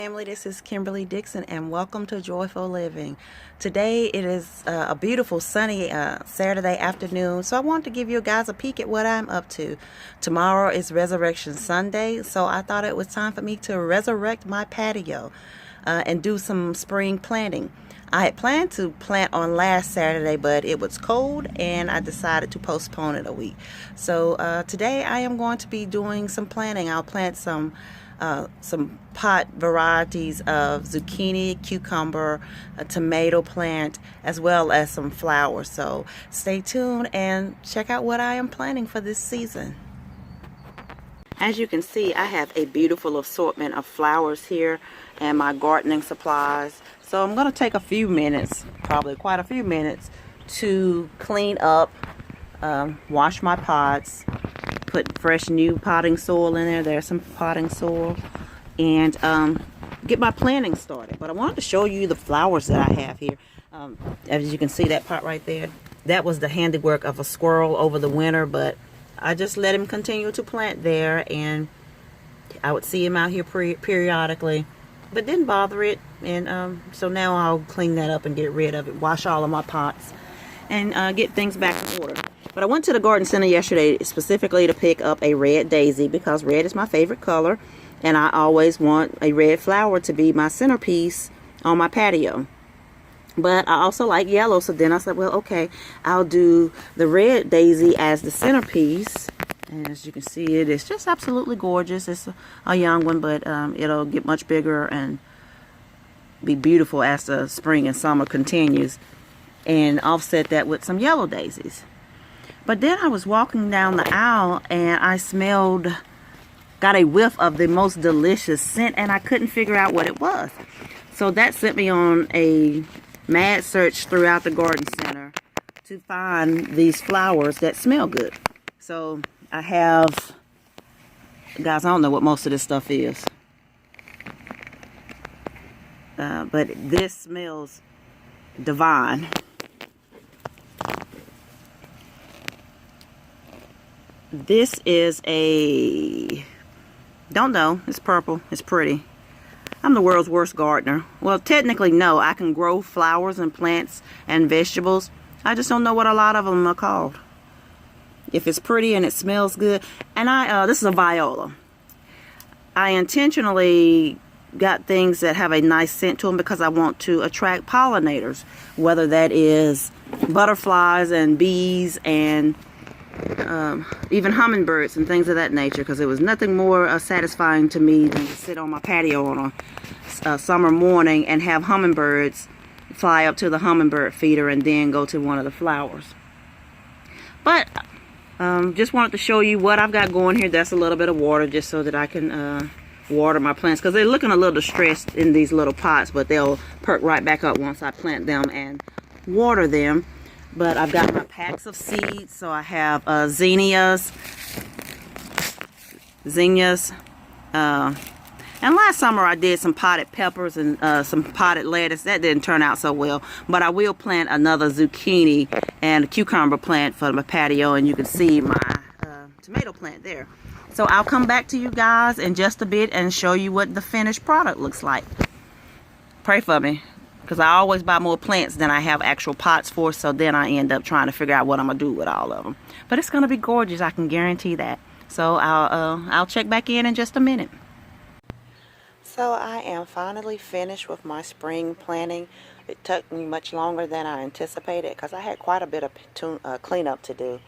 Family, this is Kimberly Dixon and welcome to Joyful Living. Today it is a beautiful sunny Saturday afternoon, so I wanted to give you guys a peek at what I'm up to. Tomorrow is Resurrection Sunday, so I thought it was time for me to resurrect my patio and do some spring planting. I had planned to plant on last Saturday, but it was cold and I decided to postpone it a week. So today I am going to be doing some planting. I'll plant some pot varieties of zucchini, cucumber, a tomato plant, as well as some flowers. So stay tuned and check out what I am planting for this season. As you can see, I have a beautiful assortment of flowers here and my gardening supplies. So I'm going to take a few minutes, probably quite a few minutes, to clean up, wash my pots, put fresh new potting soil in there. There's some potting soil, and get my planting started. But I wanted to show you the flowers that I have here. As you can see, that pot right there, that was the handiwork of a squirrel over the winter, but I just let him continue to plant there, and I would see him out here periodically, but didn't bother it. And so now I'll clean that up and get rid of it, wash all of my pots, and get things back in order. But I went to the garden center yesterday specifically to pick up a red daisy because red is my favorite color, and I always want a red flower to be my centerpiece on my patio. But I also like yellow, so then I said, well, okay, I'll do the red daisy as the centerpiece. And as you can see, it is just absolutely gorgeous. It's a young one, but it'll get much bigger and be beautiful as the spring and summer continues. And offset that with some yellow daisies. But then I was walking down the aisle and I got a whiff of the most delicious scent, and I couldn't figure out what it was. So that sent me on a mad search throughout the garden center to find these flowers that smell good. So I have, guys, I don't know what most of this stuff is. But this smells divine. This is don't know, it's purple, it's pretty. I'm the world's worst gardener. Well, technically, no, I can grow flowers and plants and vegetables. I just don't know what a lot of them are called. If it's pretty and it smells good. And this is a viola. I intentionally got things that have a nice scent to them because I want to attract pollinators, whether that is butterflies and bees and even hummingbirds and things of that nature, because it was nothing more satisfying to me than to sit on my patio on a summer morning and have hummingbirds fly up to the hummingbird feeder and then go to one of the flowers. But just wanted to show you what I've got going here. That's a little bit of water just so that I can water my plants, because they're looking a little distressed in these little pots, but they'll perk right back up once I plant them and water them. But I've got my packs of seeds. So I have zinnias, and last summer I did some potted peppers and some potted lettuce. That didn't turn out so well, but I will plant another zucchini and a cucumber plant for my patio, and you can see my tomato plant there. So I'll come back to you guys in just a bit and show you what the finished product looks like. Pray for me, because I always buy more plants than I have actual pots for, so then I end up trying to figure out what I'm going to do with all of them. But it's going to be gorgeous, I can guarantee that. So I'll check back in just a minute. So I am finally finished with my spring planting. It took me much longer than I anticipated because I had quite a bit of cleanup to do.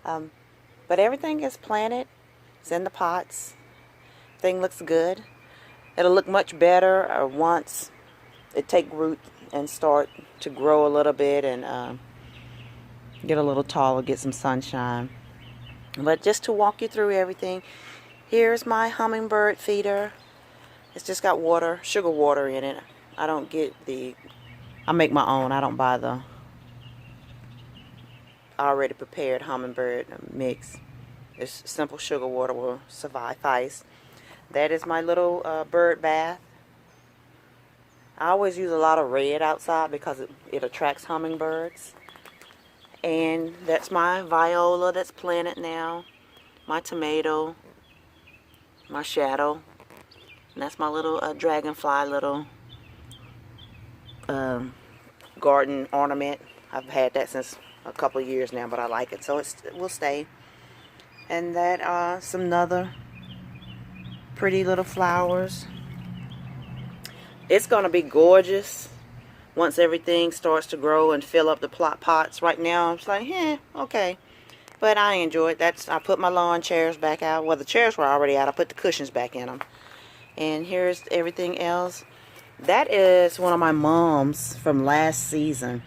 But everything is planted. It's in the pots. Thing looks good. It'll look much better once it take root and start to grow a little bit and get a little taller, get some sunshine. But just to walk you through everything, here's my hummingbird feeder. It's just got water, sugar water in it. I make my own. I don't buy the already prepared hummingbird mix. It's simple sugar water will suffice. That is my little bird bath. I always use a lot of red outside because it attracts hummingbirds. And that's my viola that's planted now. My tomato. My shadow. And that's my little dragonfly little garden ornament. I've had that since a couple of years now, but I like it, so it will stay. And that are some other pretty little flowers. It's gonna be gorgeous once everything starts to grow and fill up the plot pots. Right now, I'm just like, okay. But I enjoy it. I put my lawn chairs back out. Well, the chairs were already out. I put the cushions back in them. And here's everything else. That is one of my mums from last season.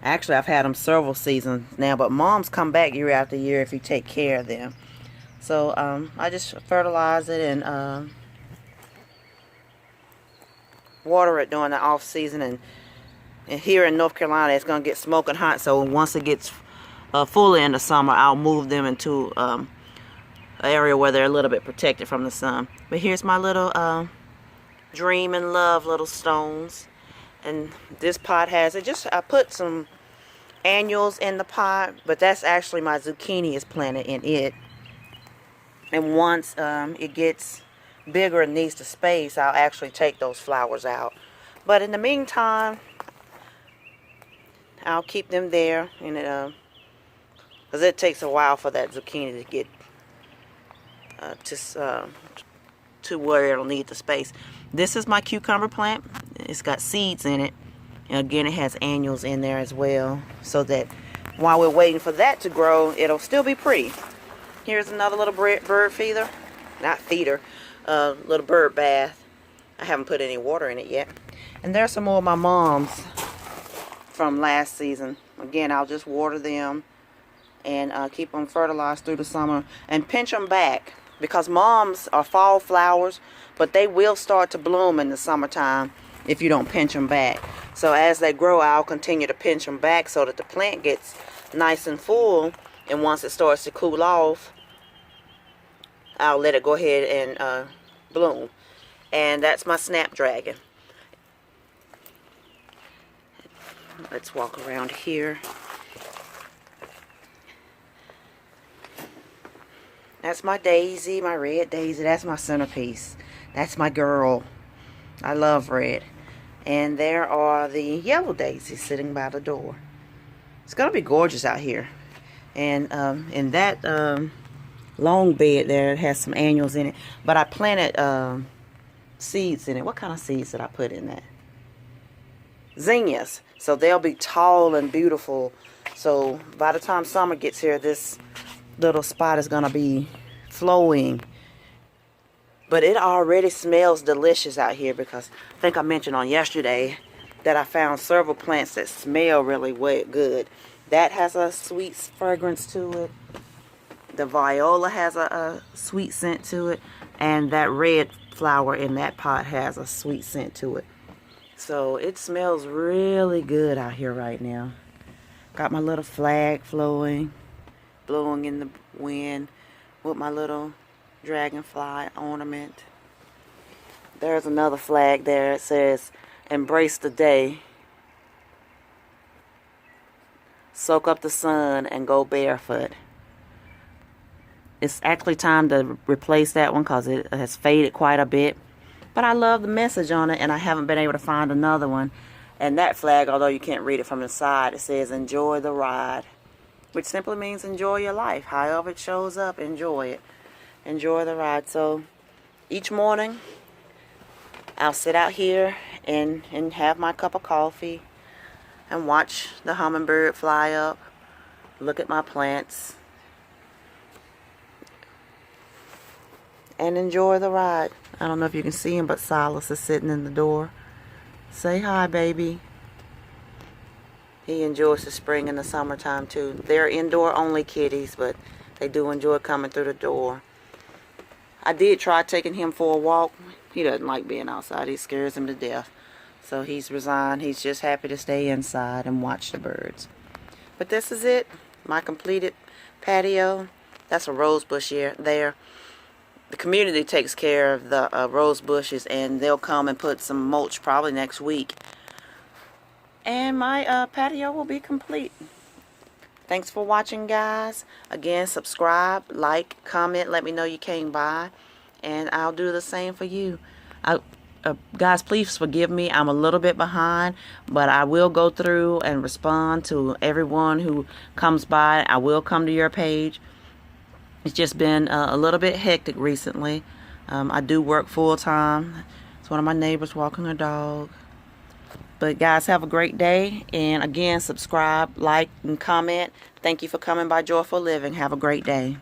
Actually, I've had them several seasons now, but mums come back year after year if you take care of them. So I just fertilize it and water it during the off season. And here in North Carolina, it's going to get smoking hot. So once it gets fully in the summer, I'll move them into an area where they're a little bit protected from the sun. But here's my little dream and love little stones. And this pot has it. I put some annuals in the pot, but that's actually my zucchini is planted in it. And once it gets bigger and needs the space, I'll actually take those flowers out. But in the meantime, I'll keep them there, and because it takes a while for that zucchini to get to where it'll need the space. This is my cucumber plant. It's got seeds in it, and again, it has annuals in there as well, so that while we're waiting for that to grow, it'll still be pretty. Here's another little bird feeder, not feeder, little bird bath. I haven't put any water in it yet. And there's some more of my mom's from last season. Again, I'll just water them and keep them fertilized through the summer and pinch them back, because moms are fall flowers, but they will start to bloom in the summertime if you don't pinch them back. So as they grow, I'll continue to pinch them back so that the plant gets nice and full, and once it starts to cool off, I'll let it go ahead and bloom. And that's my snapdragon. Let's walk around here. That's my daisy, my red daisy. That's my centerpiece. That's my girl. I love red. And there are the yellow daisies sitting by the door. It's going to be gorgeous out here. And in that long bed there, it has some annuals in it. But I planted seeds in it. What kind of seeds did I put in that? Zinnias. So they'll be tall and beautiful. So by the time summer gets here, this little spot is going to be flowing. But it already smells delicious out here, because I think I mentioned on yesterday that I found several plants that smell really good. That has a sweet fragrance to it. The viola has a sweet scent to it. And that red flower in that pot has a sweet scent to it. So it smells really good out here right now. Got my little flag blowing in the wind with my little dragonfly ornament. There's another flag there. It says, "Embrace the day. Soak up the sun and go barefoot." It's actually time to replace that one because it has faded quite a bit. But I love the message on it, and I haven't been able to find another one. And that flag, although you can't read it from the side, it says, "Enjoy the ride," which simply means enjoy your life. However it shows up, enjoy it. Enjoy the ride. So each morning, I'll sit out here and have my cup of coffee and watch the hummingbird fly up, look at my plants, and enjoy the ride. I don't know if you can see him, but Silas is sitting in the door. Say hi, baby. He enjoys the spring and the summertime too. They're indoor only kitties, but they do enjoy coming through the door. I did try taking him for a walk. He doesn't like being outside. He scares him to death. So he's resigned. He's just happy to stay inside and watch the birds. But this is it. My completed patio. That's a rose bush here, there. The community takes care of the rose bushes, and they'll come and put some mulch probably next week. And my patio will be complete. Thanks for watching, guys. Again, subscribe, like, comment, let me know you came by, and I'll do the same for you. Guys, please forgive me. I'm a little bit behind, but I will go through and respond to everyone who comes by. I will come to your page. It's just been a little bit hectic recently. I do work full time. It's one of my neighbors walking her dog. But guys, have a great day. And again, subscribe, like, and comment. Thank you for coming by Joyful Living. Have a great day.